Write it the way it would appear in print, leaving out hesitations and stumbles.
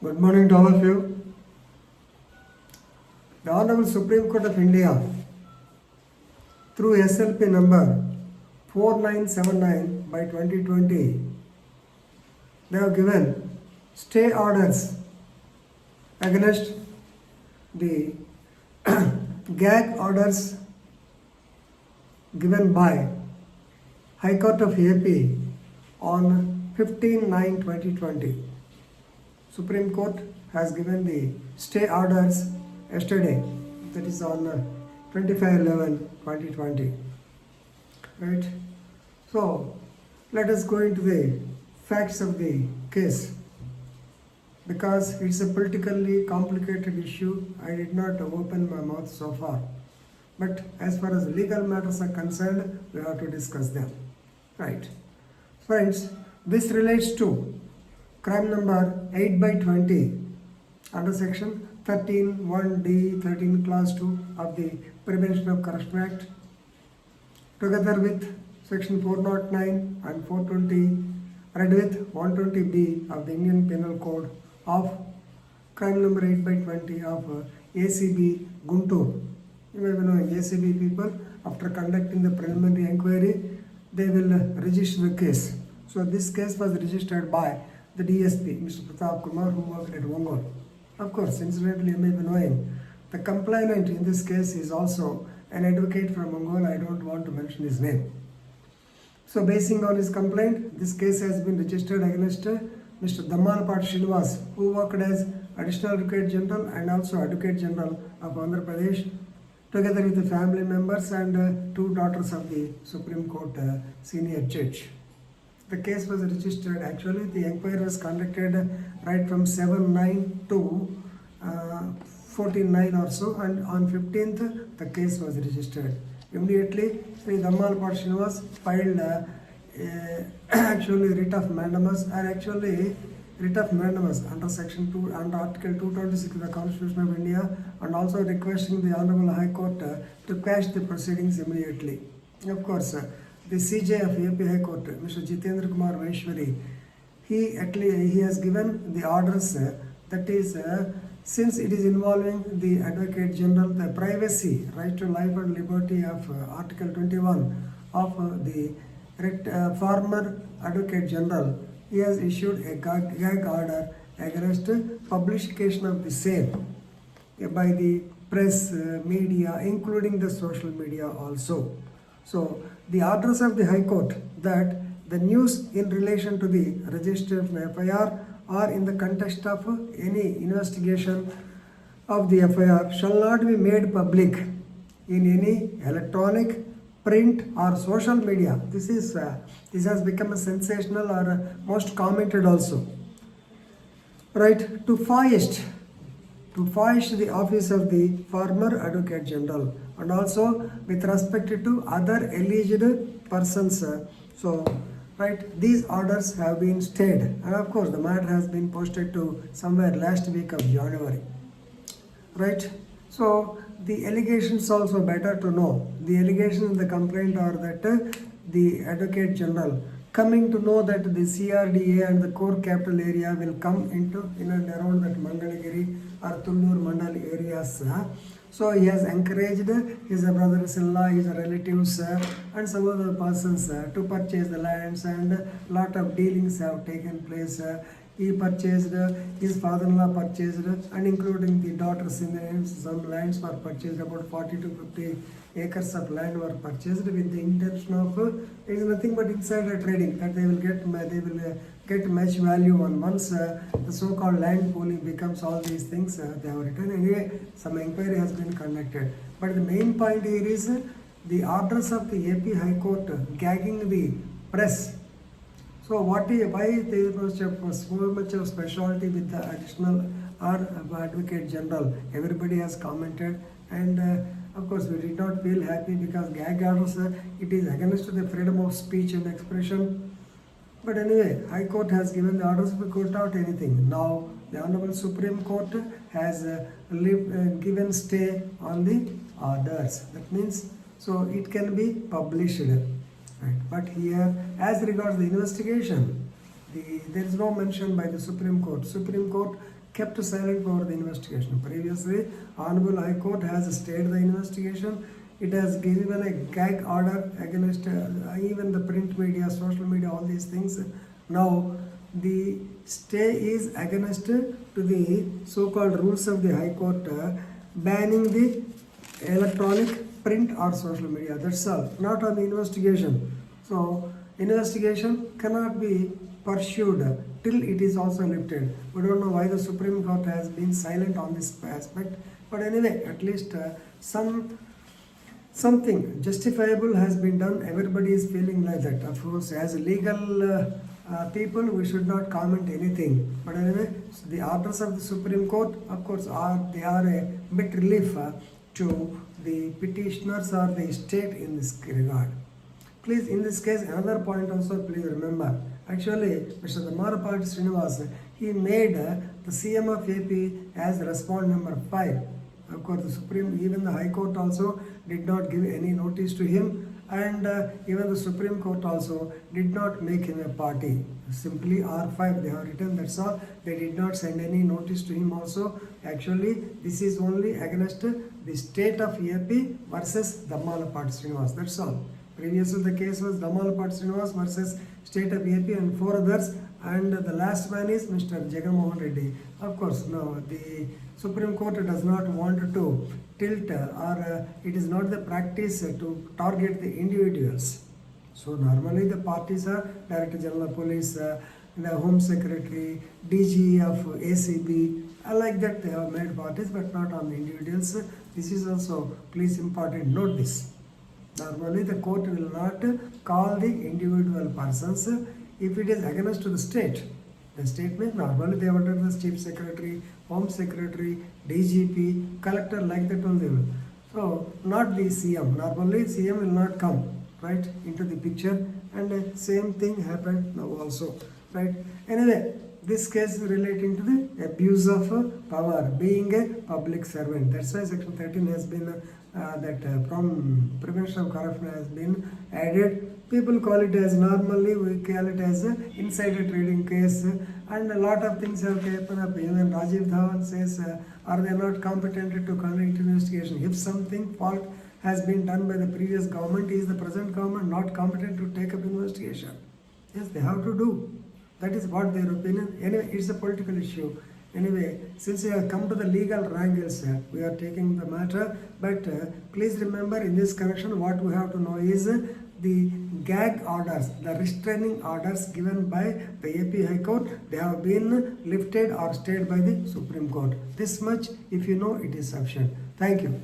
Good morning to all of you. The Honorable Supreme Court of India, through SLP number 4979 by 2020, they have given stay orders against the gag orders given by High Court of AP on 15/9/2020. Supreme Court has given the stay orders yesterday, that is on 25/11/2020. Right? So, let us go into the facts of the case. Because it's a politically complicated issue, I did not open my mouth so far. But as far as legal matters are concerned, we have to discuss them. Right. Friends, this relates to crime number 8/20 under section 13(1)(d), 13 clause 2 of the Prevention of Corruption Act, together with section 409 and 420, read with 120B of the Indian Penal Code of crime number 8/20 of ACB Guntur. You may be knowing ACB people, after conducting the preliminary inquiry, they will register the case. So this case was registered by the DSP, Mr. Pratap Kumar, who worked at Ongole. Of course, incidentally, you may be knowing, the complainant in this case is also an advocate from Ongole. I don't want to mention his name. So basing on his complaint, this case has been registered against Mr. Dammanapati Srinivas, who worked as Additional Advocate General and also Advocate General of Andhra Pradesh, together with the family members and two daughters of the Supreme Court senior judge. The case was registered, actually the inquiry was conducted right from 7/9 to 14/9 or so, and on 15th the case was registered. Immediately, Sri Dammanapati Srinivas filed actually writ of mandamus, under section 2 under article 226 of the Constitution of India, and also requesting the Honorable High Court to quash the proceedings immediately. Of course, the CJ of AP High Court, Mr. Jitendra Kumar Maheshwari, he has given the orders, that is, since it is involving the Advocate General, the privacy, right to life and liberty of Article 21 of the former Advocate General, he has issued a gag order against publication of the same by the press, media, including the social media also. So, the orders of the High Court that the news in relation to the registration of FIR or in the context of any investigation of the FIR shall not be made public in any electronic, print or social media. This has become a sensational or most commented also. Right, to foist the office of the former Advocate General, and also with respect to other alleged persons. So, right, these orders have been stayed, and of course the matter has been posted to somewhere last week of January. Right, so the allegations also better to know. The allegations in the complaint are that the Advocate General, coming to know that the CRDA and the core capital area will come into in and around that Mangalagiri or Tullur Mandal areas. So he has encouraged his brothers-in-law, his relatives and some other persons to purchase the lands, and lot of dealings have taken place. He purchased, his father-in-law purchased, and including the daughters in the names, some lands were purchased, about 40 to 50 acres of land were purchased with the intention of, it is nothing but insider trading, that they will get much value on once the so-called land pooling becomes all these things they have written. Anyway, some inquiry has been conducted. But the main point here is the orders of the AP High Court gagging the press. So why there was so much of specialty with the additional or Advocate General? Everybody has commented, and of course we did not feel happy because gag orders, it is against the freedom of speech and expression. But anyway, High Court has given the orders without anything. Now the Honorable Supreme Court has given stay on the orders. That means, so it can be published. Right. But here, as regards the investigation, there is no mention by the Supreme Court. Supreme Court kept silent over the investigation. Previously, Honorable High Court has stayed the investigation. It has given a gag order against even the print media, social media, all these things. Now, the stay is against to the so-called rules of the High Court banning the electronic, print or social media. That's all, not on the investigation. So, investigation cannot be pursued till it is also lifted. We don't know why the Supreme Court has been silent on this aspect, but anyway, at least something justifiable has been done. Everybody is feeling like that. Of course, as legal people, we should not comment anything. But anyway, the orders of the Supreme Court, of course, they are a bit relief to the petitioners or the state in this regard. Please, in this case, another point also, please remember. Actually, Mr. Dammallapati Srinivas, he made the CM of AP as respondent number 5. Of course, the Supreme, even the High Court also did not give any notice to him, and even the Supreme Court also did not make him a party. Simply R5 they have written, that's all. They did not send any notice to him also. Actually, this is only against the state of AP versus Dammallapati Srinivas, that's all. Previously the case was Dammallapati Srinivas versus state of AP and 4 others, and the last man is Mr. Jagan Mohan Reddy. Of course, no, the Supreme Court does not want to tilt or it is not the practice to target the individuals. So normally the parties are Director General of Police, the Home Secretary, DG of ACB, like that they have made parties, but not on the individuals. This is also, please important, note this. Normally the court will not call the individual persons if it is against to the state. The state means normally they have done the Chief Secretary, Home Secretary, DGP, Collector, like that only. So not the CM. Normally CM will not come right into the picture, and same thing happened now also, right? Anyway, this case relating to the abuse of power, being a public servant. That's why Section 13 has been from prevention of corruption has been added. People call it as, normally we call it as insider trading case, and a lot of things have happened up. Even Rajiv Dhawan says, are they not competent to conduct investigation? If something fault has been done by the previous government, is the present government not competent to take up investigation? Yes, they have to do. That is what their opinion. Anyway, it's a political issue. Anyway, since we have come to the legal wrangles, we are taking the matter. But please remember, in this connection, what we have to know is the gag orders, the restraining orders given by the AP High Court, they have been lifted or stayed by the Supreme Court. This much, if you know, it is sufficient. Thank you.